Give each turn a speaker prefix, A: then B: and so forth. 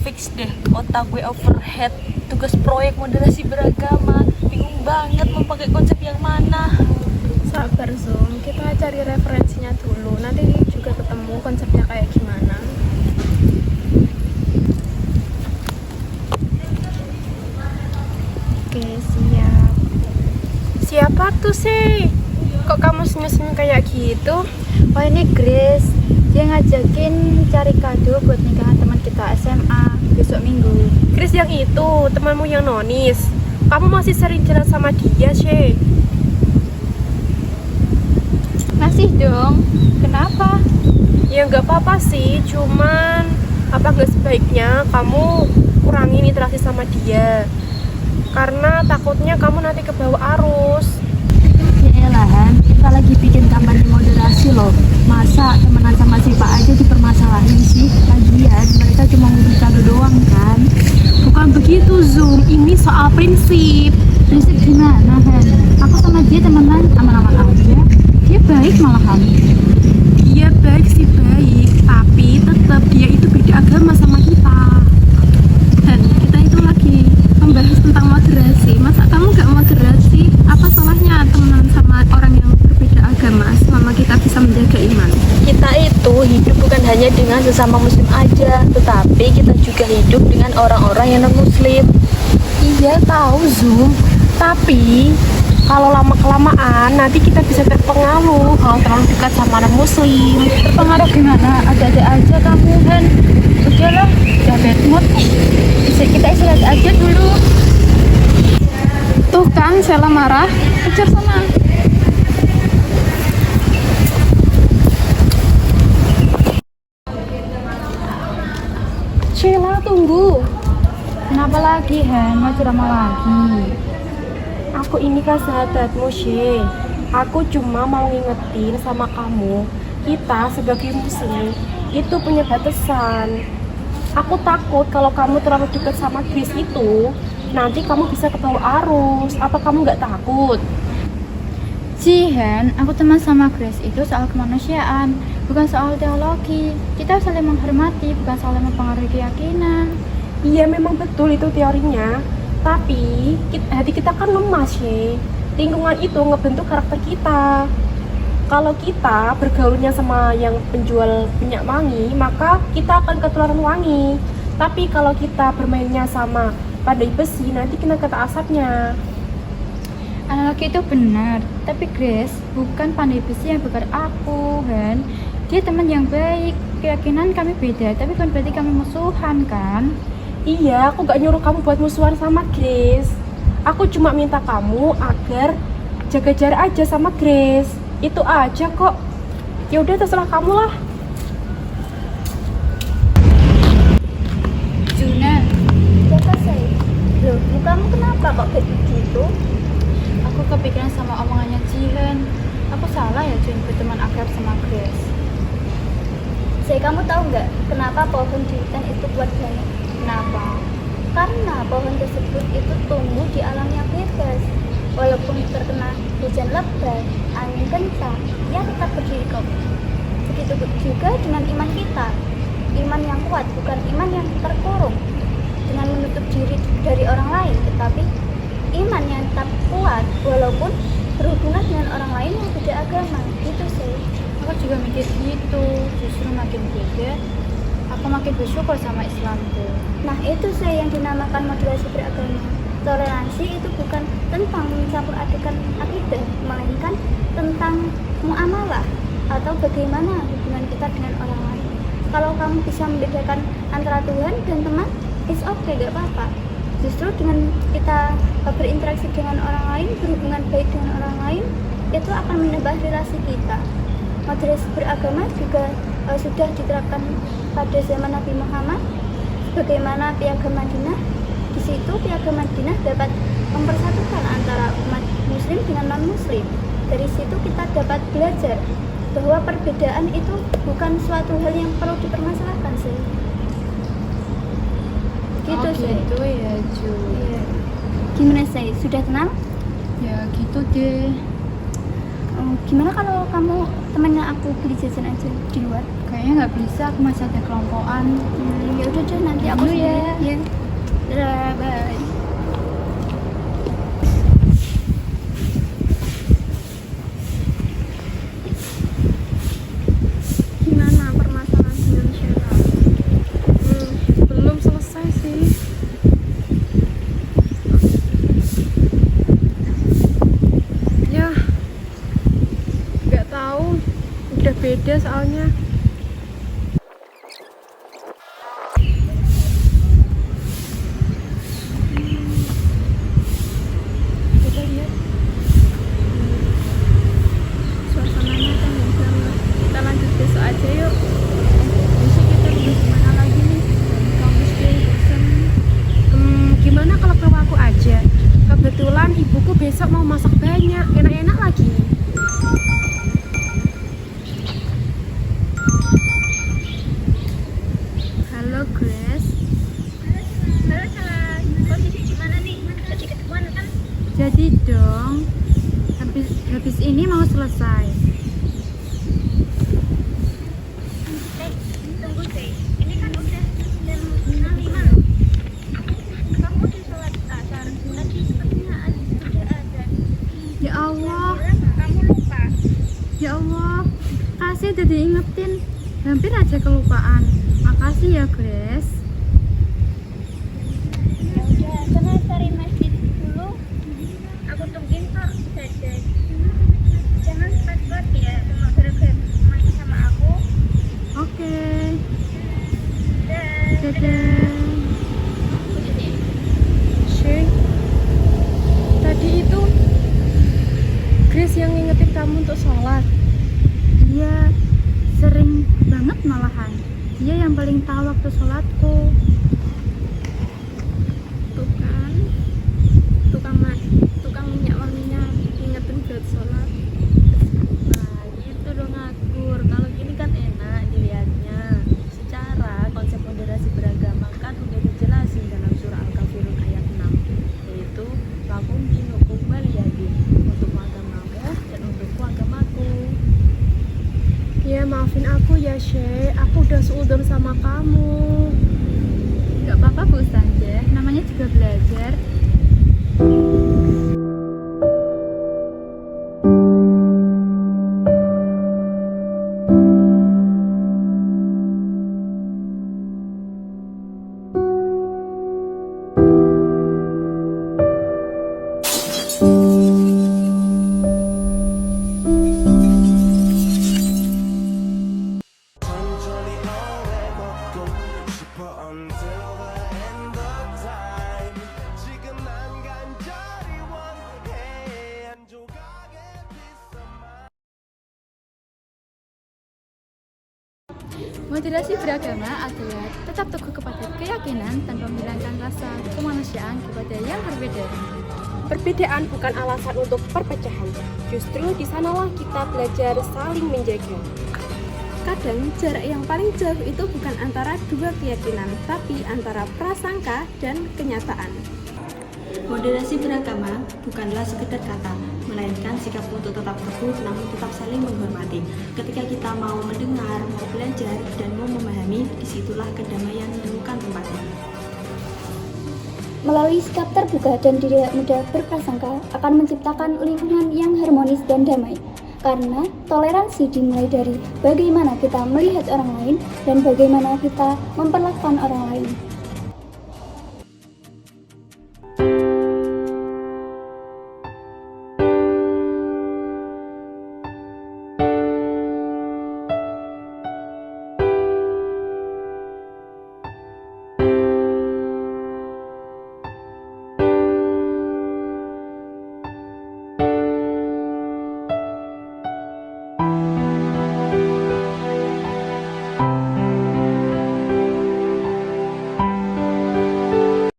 A: Fix deh, otak gue overhead. Tugas proyek moderasi beragama. Bingung banget mau pakai konsep yang mana.
B: Sabar Zoom, kita cari referensinya dulu. Nanti juga ketemu konsepnya kayak gimana. Oke, siap. Siapa tuh sih? Kok kamu senyum-senyum kayak gitu?
C: Oh ini Grace, dia ngajakin cari kado buat nikahan teman kita SMA besok minggu.
B: Chris yang itu, temanmu yang nonis. Kamu masih sering jalan sama dia, Shay.
C: Masih dong, kenapa?
B: Ya nggak apa-apa sih, cuman apa nggak sebaiknya kamu kurangin interaksi sama dia, karena takutnya kamu nanti kebawa arus.
D: Yaelah Han, kita lagi bikin kampanye moderasi loh. Masa temenan sama si Pak aja dipermasalahin sih? Lagian mereka cuma ngurus kado doang kan?
B: Bukan begitu Zoom, ini soal prinsip.
D: Prinsip gimana Han? Aku sama dia temenan aman-aman aja. Dia baik malahan.
B: Dia baik sih baik, tapi tetap dia itu beda agama sama kita. Dan kita itu lagi membahas tentang moderasi. Masa kamu gak moderasi? Apa salahnya temenan sama orang yang berbeda agama selama kita bisa menjaga iman?
A: Kita itu hidup bukan hanya dengan sesama muslim aja, tetapi kita juga hidup dengan orang-orang yang non-muslim.
B: Iya tahu Zoom, tapi kalau lama-kelamaan nanti kita bisa terpengaruh kalau terlalu dekat sama orang muslim.
D: Terpengaruh gimana? Ada-ada aja kamu Han. Udahlah, jangan bad mood. Bisa kita istirahat aja dulu.
B: Tuh kan, Sela marah. Kejar sana. Sheila, tunggu.
D: Kenapa lagi Han? Mau ceramah lagi?
B: Aku ini kan sahabatmu, Shay. Aku cuma mau ngingetin sama kamu, kita sebagai muslim itu punya batasan. Aku takut kalau kamu terlalu dekat sama Chris itu, nanti kamu bisa kebawa arus. Apa kamu nggak takut?
C: Jihan, aku teman sama Grace itu soal kemanusiaan, bukan soal teologi. Kita saling menghormati, bukan saling mempengaruhi keyakinan.
B: Iya memang betul itu teorinya, tapi hati kita kan lemah sih. Lingkungan itu ngebentuk karakter kita. Kalau kita bergaulnya sama yang penjual minyak wangi, maka kita akan ketularan wangi. Tapi kalau kita bermainnya sama pandai besi, nanti kena kata asapnya.
C: Analogi itu benar, tapi Grace bukan pandai besi yang bakar aku, Han. Dia teman yang baik, keyakinan kami beda, tapi bukan berarti kami musuhan, kan?
B: Iya, aku gak nyuruh kamu buat musuhan sama Grace. Aku cuma minta kamu agar jaga jarak aja sama Grace. Itu aja kok. Ya udah terserah kamu lah.
C: Juna,
E: Siapa sih? Loh, kamu kenapa kok kayak gitu?
C: aku kepikiran sama omongannya Jihan. Aku salah ya Jun berteman akrab sama Grace.
E: Saya kamu tahu nggak kenapa pohon di hutan itu kuat banget?
C: Kenapa?
E: Karena pohon tersebut itu tumbuh di alam yang bebas. Walaupun terkena hujan lebat, angin kencang, ia tetap berdiri kokoh. Begitu juga dengan iman kita. Iman yang kuat bukan iman yang terkurung dengan menutup diri dari orang lain, tetapi iman yang tetap kuat walaupun berhubungan dengan orang lain yang beda agama. Gitu sih.
C: Aku juga mikir gitu, justru makin beda, aku makin bersyukur sama Islamku.
E: Nah itu saya yang dinamakan moderasi beragama. Toleransi itu bukan tentang mencampur adukan akidah, melainkan tentang muamalah atau bagaimana hubungan kita dengan orang lain. Kalau kamu bisa membedakan antara Tuhan dan teman, it's okay, gak apa-apa. Justru dengan kita berinteraksi dengan orang lain, berhubungan baik dengan orang lain, itu akan menambah relasi kita. Moderasi beragama juga sudah diterapkan pada zaman Nabi Muhammad. Bagaimana Piagam Madinah? Di situ Piagam Madinah dapat mempersatukan antara umat Muslim dengan non-Muslim. Dari situ kita dapat belajar bahwa perbedaan itu bukan suatu hal yang perlu dipermasalahkan sih. Gitu sih.
C: Gitu ya Ju.
E: Iya. Gimana sih? Sudah tenang?
C: Ya gitu deh.
E: Gimana kalau kamu temannya aku beli jajan aja di luar.
C: Kayaknya nggak bisa, aku masih ada kelompokan.
E: Ya udah deh, nanti aku
C: Dulu ya.
E: sendiri. Dadah, bye.
B: Gimana permasalahan dengan Sheila? Belum selesai sih. Ya, nggak tahu. Udah beda soalnya. Kita lihat. Suasananya kan beda lah. Kita lanjut besok aja yuk. Besok kita udah kemana lagi nih? Dari kampus deh, bosan. Gimana kalau ke aku aja? Kebetulan ibuku besok mau masak banyak, enak-enak lagi. Halo Grace.
E: Halo, Salah. Posisi di mana nih? Jadi ketemuan kan?
C: Jadi dong, habis ini mau selesai.
E: Tunggu deh. Ini kan udah jam 5 loh. Kamu udah sholat asar. Tadi sepertinya sudah ada.
C: Ya Allah,
E: Kamu lupa.
C: ya Allah, kasih udah diingetin. Hampir aja kelupaan. Makasih ya Grace.
E: Ya udah, sana cari masjid dulu. Aku tungguin kok. Dadah. Jangan cepat-cepat ya. Cuma gara-gara masih sama aku.
C: Oke,
E: Dadah.
C: dadah.
B: Shay, tadi itu Grace yang ngingetin kamu untuk sholat.
C: Iya, sering banget malahan. Dia yang paling tahu waktu sholatku.
B: Tuh kan, tukang minyak wanginya ngingetin buat sholat.
A: Nah, gitu dong Akur. Kalau gini kan enak dilihatnya. Secara konsep moderasi beragama kan udah dijelasin dalam surah Al-Kafirun ayat 6, yaitu lakum dinukum waliyadin, untuk agamamu dan untukku agamaku.
B: Ya maafin aku ya Shay, aku udah seudon sama kamu.
C: Gak apa-apa Bu Ustazah, namanya juga belajar.
F: 천천히 오래 먹고 싶어 until the end of time. 지금 난 간절히 원해 한 조각의 peace of mind.
C: Moderasi beragama adalah tetap teguh kepada keyakinan tanpa menghilangkan rasa kemanusiaan kepada yang berbeda.
B: Perbedaan bukan alasan untuk perpecahan. Justru di sanalah kita belajar saling menjaga. Kadang jarak yang paling jauh itu bukan antara dua keyakinan, tapi antara prasangka dan kenyataan.
G: Moderasi beragama bukanlah sekedar kata, melainkan sikap untuk tetap teguh namun tetap saling menghormati. Ketika kita mau mendengar, mau belajar, dan mau memahami, disitulah kedamaian menemukan tempatnya.
E: Melalui sikap terbuka dan tidak mudah berprasangka akan menciptakan lingkungan yang harmonis dan damai. Karena toleransi dimulai dari bagaimana kita melihat orang lain dan bagaimana kita memperlakukan orang lain.